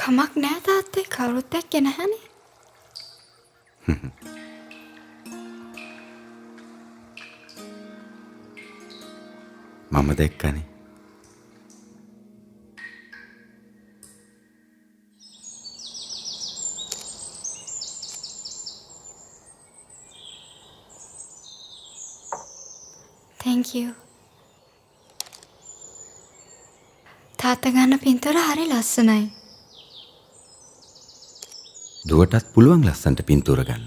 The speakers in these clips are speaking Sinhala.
කමක් නෑ තාත්තේ කවුරුත් එක්ක නැහනේ. මම දැක්කනේ. Thank you. තාත්තා ගන්න පින්තූර හරි ලස්සනයි. දුවටත් පුළුවන් ලස්සන්ට පින්තූර ගන්න.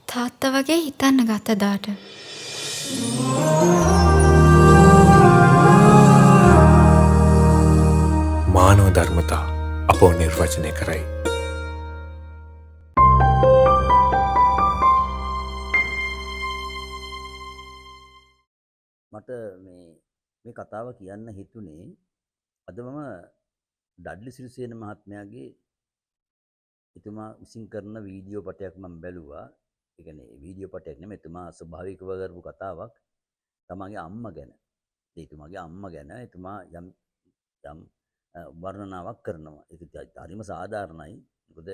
තාත්තා වගේ හිතන්න ගත දාට. මානව ධර්මතා අපෝ නිර්වචනය කරයි. මට මේ කතාව කියන්න හිතුනේ අද මම ඩඩ්ලි සිරිසේන මහත්මයාගේ එතුමා විසින් කරන වීඩියෝ පටයක් මම බැලුවා. ඒ කියන්නේ වීඩියෝ පටයක් නෙමෙයි එතුමා ස්වභාවිකව කරපු කතාවක්. තමන්ගේ අම්මා ගැන. එතුමාගේ අම්මා ගැන එතුමා යම් වර්ණනාවක් කරනවා. ඒක හරිම සාධාරණයි. මොකද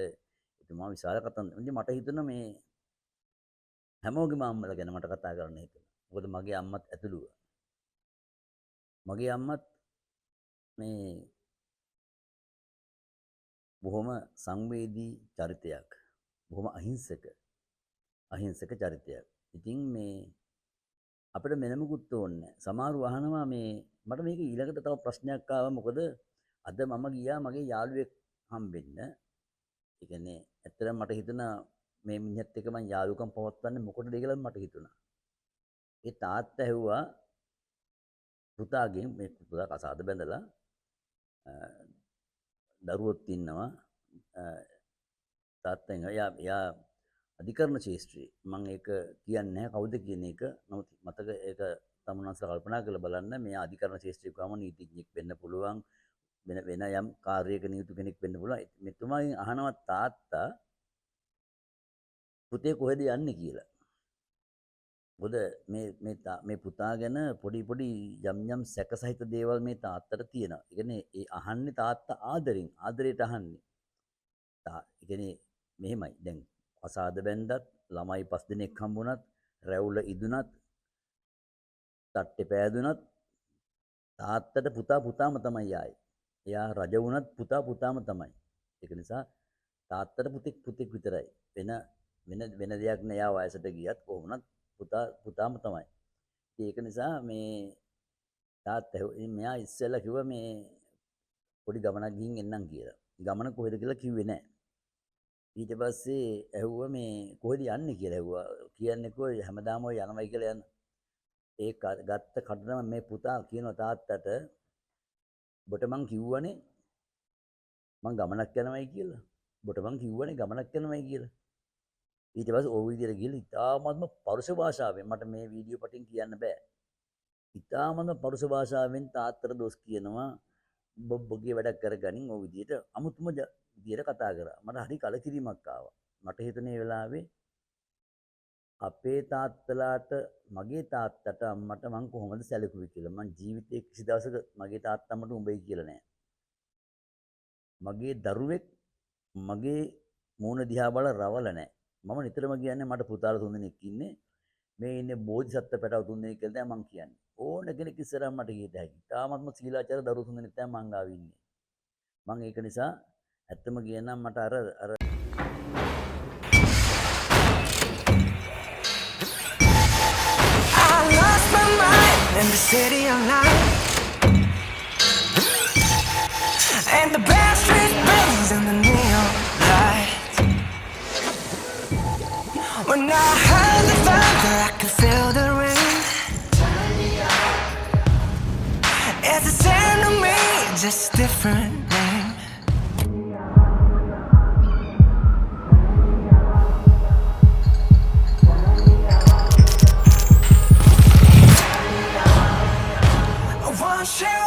එතුමා විශාල කතන්දර. මට හිතුණා මේ හැමෝගෙම අම්මලා ගැන මට කතා කරන්න හිතුණා. මොකද මගේ අම්මත් ඇතුළුව. මගේ අම්මත් මේ බොහොම සංවේදී චරිතයක්. බොහොම අහිංසක චරිතයක්. ඉතින් මේ අපිට මෙනමුකුත් ඕනේ නැහැ. සමහරව අහනවා මේ මට මේක ඊළඟට තව ප්‍රශ්නයක් ආවා. මොකද අද මම ගියා මගේ යාළුවෙක් හම්බෙන්න. ඒ කියන්නේ ඇත්තටම මට හිතුණා මේ මිනිහත් එක්ක මම යාළුකම් පවත්වන්නේ මොකටද කියලා මට හිතුණා. ඒ තාත්තා ඇහුවා පුතාගෙන් මේ පුතා කසාද බැඳලා දරුවොත් ඉන්නවා. තාත්තෙන් එයා අධිකරණ ශාස්ත්‍රයේ මම ඒක කියන්නේ නැහැ කවුද කියන එක. නමුත් මතක ඒක තමුන්වන්සලා කල්පනා කරලා බලන්න මේ අධිකරණ ශාස්ත්‍රයේ කම නීතිඥෙක් වෙන්න පුළුවන් වෙන යම් කාර්යයක නියුතු කෙනෙක් වෙන්න පුළුවන්. මෙතුමාගෙන් අහනවා තාත්තා පුතේ කොහෙද යන්නේ කියලා. මොකද මේ පුතා ගැන පොඩි යම් සැකසහිත දේවල් මේ තාත්තට තියෙනවා. ඒ කියන්නේ ඒ අහන්නේ තාත්තා ආදරයට අහන්නේ. ඒ කියන්නේ මෙහෙමයි. දැන් කසාද බැන්දත් ළමයි 5 දෙනෙක් හම්බුණත් රැවුල ඉදුණත් තට්ටේ පෑදුණත් තාත්තට පුතාම තමයි ආයේ. එයා රජ වුණත් පුතාම තමයි. ඒක නිසා තාත්තට පුතෙක් විතරයි. වෙන දෙයක් නෑ. එයා වයසට ගියත් කොහොමවත් පුතාම තමයි. ඒක නිසා මේ තාත්තා මෙයා ඉස්සෙල්ලා කිව්වා මේ පොඩි ගමනක් ගිහින් එන්නම් කියලා. ගමන කොහෙද කියලා කිව්වේ නෑ. ඊට පස්සේ ඇහුවා මේ කොහෙද යන්නේ කියලා ඇහුවා. කියන්නේ කොයි හැමදාම ඔය යනවයි කියලා යන. ඒ ගත්ත කඩනම මේ පුතා කියනවා තාත්තට ඔබට මං කිව්වනේ මං ගමනක් යනවයි කියලා. ඔබට මං කිව්වනේ ගමනක් යනවයි කියලා. ඊට පස්සේ ওই විදිහට ගිහලා ඉතාමත්ම පරුෂ භාෂාවෙන් මට මේ වීඩියෝ පටින් කියන්න බෑ. ඉතාමත්ම පරුෂ භාෂාවෙන් තාත්තට දොස් කියනවා බොබ්බගේ වැඩක් කරගනින් ওই විදිහට අමුතුම විදිහට කතා කරා. මට හරි කලකිරීමක් ආවා. මට හිතුනේ වෙලාවේ අපේ තාත්තලාට මගේ තාත්තට අම්මට මං කොහොමද සැලකුවේ කියලා. මං ජීවිතේ කිසි දවසක මගේ තාත්තා අම්මට උඹයි කියලා නෑ. මගේ දරුවෙක් මගේ මූණ දිහා බලලා රවල නෑ. මම නිතරම කියන්නේ මට පුතාලා 3 දෙනෙක් ඉන්නේ. මේ ඉන්නේ බෝධිසත්ව පැටව 3 දෙනෙක් කියලා තමයි මං කියන්නේ. ඕන කෙනෙක් ඉස්සරහා මට කියත හැකි. තාමත්ම සීලාචාර දරුවෝ 3 දෙනෙක් තමයි මං ගාව ඉන්නේ. මං ඒක නිසා ඇත්තම කියනනම් මට අර I lost my mind in the city of night, and the bad street buildings and the neon lights. When I heard the thunder, I could feel the rain. It's the same to me, just different name. Won't you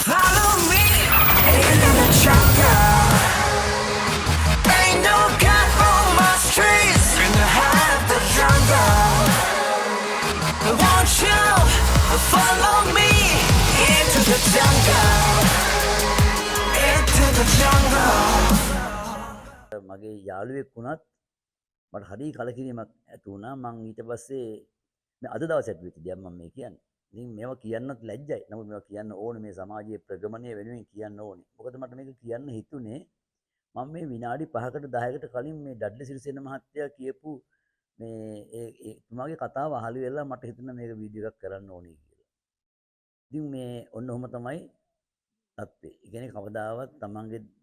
follow me into the jungle? Ain't no God on my streets in the heart of the jungle. Won't you follow me into the jungle? the jungle. මගේ යාළුවෙක් වුණත් මට හරි කලකිරීමක් ඇති වුණා. මං ඊට පස්සේ මේ අද දවසට වෙච්ච දෙයක් මම මේ කියන්නේ. ඉතින් මේවා කියන්නත් ලැජ්ජයි. නමුත් මේවා කියන්න ඕනේ මේ සමාජයේ ප්‍රගමනය වෙනුවෙන් කියන්න ඕනේ. මොකද මට මේක කියන්න හිතුනේ මම මේ විනාඩි 5කට 10කට කලින් මේ ඩඩ්ලි සිරිසේන මහත්තයා කියපු මේ එතුමාගේ කතාව අහලා ඉවරලා මට හිතුණා මේක වීඩියෝ එකක් කරන්න ඕනේ කියලා. ඉතින් මේ ඔන්න ඔහම තමයි තත්ත්වේ. ඒ කියන්නේ කවදාවත්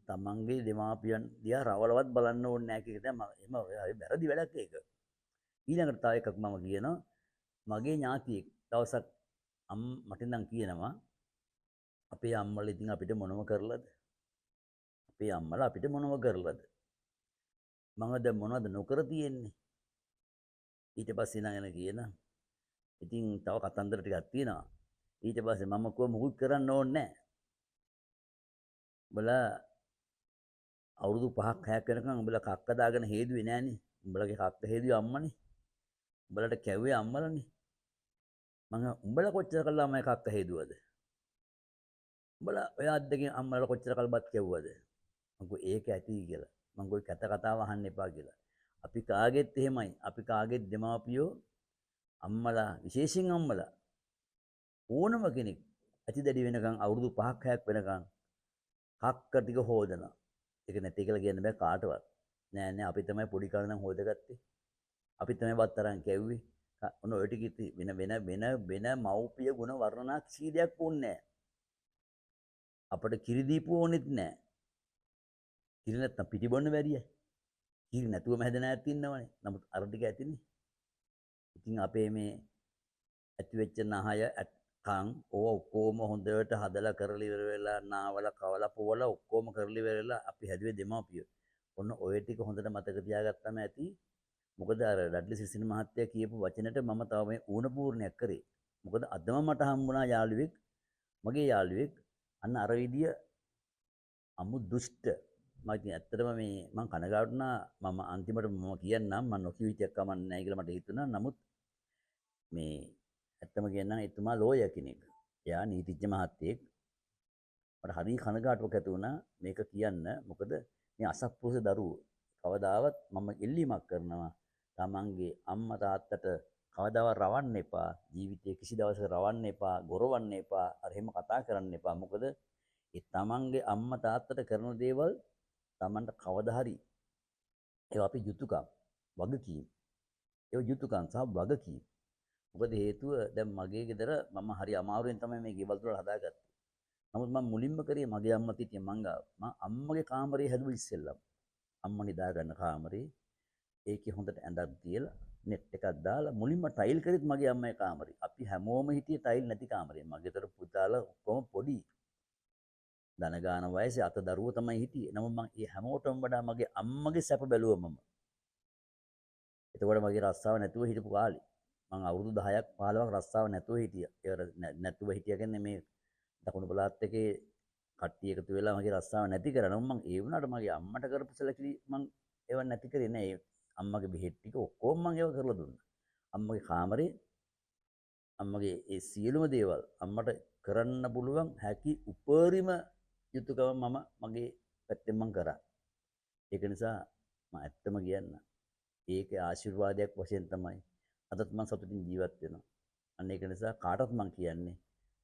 තමන්ගේ දෙමාපියන් දිහා රවලවත් බලන්න ඕනේ නැහැ කියන එක තමයි එහෙම වැරදි වැඩක් ඒක. ඊළඟට තව එකක් මම කියනවා මගේ ඥාතියෙක් දවසක් මට ඉඳන් කියනවා අපේ අම්මලා ඉතින් අපිට මොනව කරලාද? අපේ අම්මලා අපිට මොනව කරලාද? මම දැන් මොනවද නොකර තියෙන්නේ? ඊට පස්සේ නගෙන කියන ඉතින් තව කතන්දර ටිකක් තියෙනවා. ඊට පස්සේ මම කිව්වා මුකුත් කරන්න ඕනේ නැහැ. උඹලා අවුරුදු 5ක් 6ක් වෙනකන් උඹලා කක්ක දාගෙන හේදුවේ නෑනේ. උඹලගේ කක්ක හේදුවේ අම්මනේ. උඹලට කැව්වේ අම්මලානේ. මම උඹලා කොච්චර කළා මම කක්ක හේදුවද? උඹලා ඔය අද්දකින් අම්මලා කොච්චර කල්බත් කැව්වද? මම කිව්වා ඒක ඇති කියලා. මම කිව්වා කැත කතාව අහන්න එපා කියලා. අපි කාගෙත් එහෙමයි. අපි කාගෙත් දෙමාපියෝ අම්මලා විශේෂයෙන් අම්මලා ඕනම කෙනෙක් ඇති දැඩි වෙනකන් අවුරුදු 5ක් 6ක් වෙනකන් කක්ක ටික හොදනවා. ඒක නැති කියලා කියන්න බෑ කාටවත්. නෑ නෑ අපි තමයි පොඩි කාලේ නම් හොදගත්තේ. අපි තමයි බත්තරන් කැව්වේ. ඔන්න ඔය ටික වෙන මව්පිය ගුණ වර්ණනා කිසිදයක් ඕනේ නෑ. අපිට කිරි දීපු ඕනෙත් නෑ. කිරි නැත්නම් පිටි බොන්න බැරියයි. කිරි නැතුවම හැදෙන ඇත් ඉන්නවනේ. නමුත් අර ටික ඇතිනේ. ඉතින් අපේ මේ ඇති වෙච්ච නහය කන් ඔක්කොම හොඳට හදලා කරලා ඉවර වෙලා නාවල කවලා පොවලා ඔක්කොම කරලා ඉවර වෙලා අපි හැදුවේ දෙමාපිය. ඔන්න ඔය ටික හොඳට මතක තියාගත්තම ඇති. මොකද අර ඩඩ්ලි සිරිසේන මහත්තයා කියපු වචනෙට මම තව මේ ඌණ පූර්ණයක් කරේ. මොකද අදම මට හම්බුණා යාළුවෙක් මගේ යාළුවෙක් අන්න අර විදිය අමු දුෂ්ට මම ඉතින් ඇත්තටම මේ මම කනගාටුනා මම අන්තිමට මම කියන්නම් මම නොකිය විදියක් කමන්නේ නැහැ කියලා මට හිතුණා. නමුත් මේ ඇත්තම කියන්නම් එතුමා ලෝයර් කෙනෙක්. එයා නීතිඥ මහත්තයෙක්. මට හරි කනගාටුවක් ඇති වුණා මේක කියන්න. මොකද මේ අසත්පුරුෂ දරුවෝ කවදාවත් මම ඉල්ලීමක් කරනවා තමන්ගේ අම්මා තාත්තට කවදාවත් රවන්න එපා. ජීවිතේ කිසි දවසක රවන්න එපා, ගොරවන්න එපා, අර එහෙම කතා කරන්න එපා. මොකද ඒ තමන්ගේ අම්මා තාත්තට කරන දේවල් තමන්ට කවදා හරි ඒවා අපි යුතුයකම්, වගකීම්. ඒ යුතුයකම් සහ වගකීම්. මොකද හේතුව දැන් මගේ ගෙදර මම හරි අමාරුවෙන් තමයි මේ ගෙවල් දොර හදාගත්තේ. නමුත් මම මුලින්ම කරේ මගේ අම්මා තිටිය මං ගාව. මම අම්මගේ කාමරේ හැදුවා ඉස්සෙල්ලම. අම්මා නිදා ගන්න කාමරේ. ඒකේ හොඳට ඇඳක් තියලා net එකක් දාලා මුලින්ම ටයිල් කරෙත් මගේ අම්මගේ කාමරේ. අපි හැමෝම හිටියේ ටයිල් නැති කාමරේ. මගේ දොර පුතාලා ඔක්කොම පොඩි. දන ගාන වයසේ අත දරුවෝ තමයි හිටියේ. නමුත් මම ඒ හැමෝටම වඩා මගේ අම්මගේ සැප බැලුවා මම. එතකොට මගේ රස්සාව නැතුව හිටපු කාලේ. මම අවුරුදු 10ක් 15ක් රස්සාව නැතුව හිටියා. ඒක නැතුව හිටියා කියන්නේ මේ දකුණු පළාත් එකේ කට්ටිය එකතු වෙලා මගේ රස්සාව නැති කරනවා. මම ඒ වුණාට මගේ අම්මට කරපු සැලකිලි මම ඒව නැති කරේ නෑ. අම්මගේ බෙහෙත් ටික ඔක්කොම මම ඒව කරලා දුන්නා. අම්මගේ කාමරේ අම්මගේ ඒ සියලුම දේවල් අම්මට කරන්න පුළුවන් හැකි උපරිම යුතුයකම මම මගේ පැත්තෙන් මම කරා. ඒක නිසා මම ඇත්තම කියන්න. ඒකේ ආශිර්වාදයක් වශයෙන් තමයි අදත් මම සතුටින් ජීවත් වෙනවා. අන්න ඒක නිසා කාටවත් මම කියන්නේ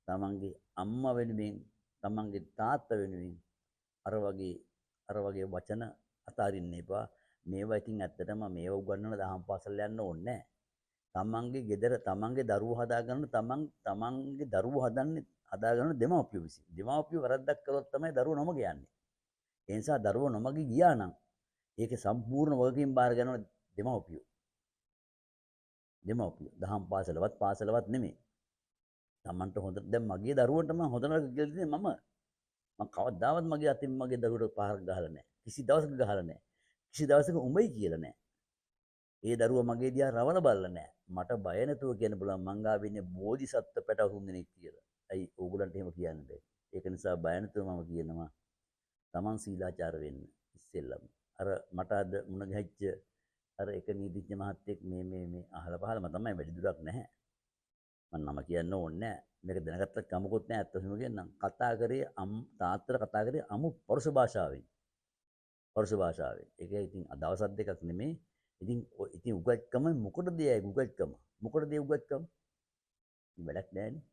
තමන්ගේ අම්මා වෙනුවෙන් තමන්ගේ තාත්තා වෙනුවෙන් අර වගේ වචන අතාරින්න එපා. මේවා ඉතින් ඇත්තටම මේවා උගන්වන දහම් පාසල් යන්න ඕනේ නැහැ. තමන්ගේ ගෙදර තමන්ගේ දරුවෝ හදාගන්න තමන්ගේ දරුවෝ හදාගන්න දෙමාපියෝ විසින්. දෙමාපියෝ වැරද්දක් කළොත් තමයි දරුවෝ නොමග යන්නේ. ඒ නිසා දරුවෝ නොමග ගියා නම් ඒකේ සම්පූර්ණ වගකීම් බාර ගන්න දෙමාපියෝ. දහම් පාසලවත් නෙමෙයි. තමන්ට හොඳ දැන් මගේ දරුවන්ට මම හොඳ නරක කියලා දෙන්නේ මම කවදාවත් මගේ අතින් මගේ දරුවට පහරක් ගහලා නැහැ. කිසි දවසක ගහලා නැහැ. කිසි දවසක උඹයි කියලා නැහැ. ඒ දරුවා මගේ දිහා රවල බලලා නැහැ. මට බය නැතුව කියන්න පුළුවන් මං ගාව ඉන්නේ බෝධිසත්ව පැටව 3 දෙනෙක් කියලා. ඇයි ඕගොල්ලන්ට එහෙම කියන්න බෑ. ඒක නිසා බය නැතුව මම කියනවා තමන් සීලාචාර වෙන්න ඉස්සෙල්ලම. අර මට අද මුණ ගැහිච්ච අර එක නීතිඥ මහත්තයෙක් මේ අහලා පහලම තමයි වැඩි දුරක් නැහැ. මම නම කියන්න ඕනේ නැහැ. මේක දැනගත්තත් කමකුත් නැහැ අත්තසම කියන්නම්. කතා කරේ තාත්තට කතා කරේ අමු පරුෂ භාෂාවෙන්. පරුෂ භාෂාවෙන්. ඒක ඉතින් දවසක් දෙකක් නෙමෙයි. ඉතින් උගත්කම මොකටද ඒ උගත්කම? මොකටද ඒ උගත්කම? වැඩක් නැහැනේ.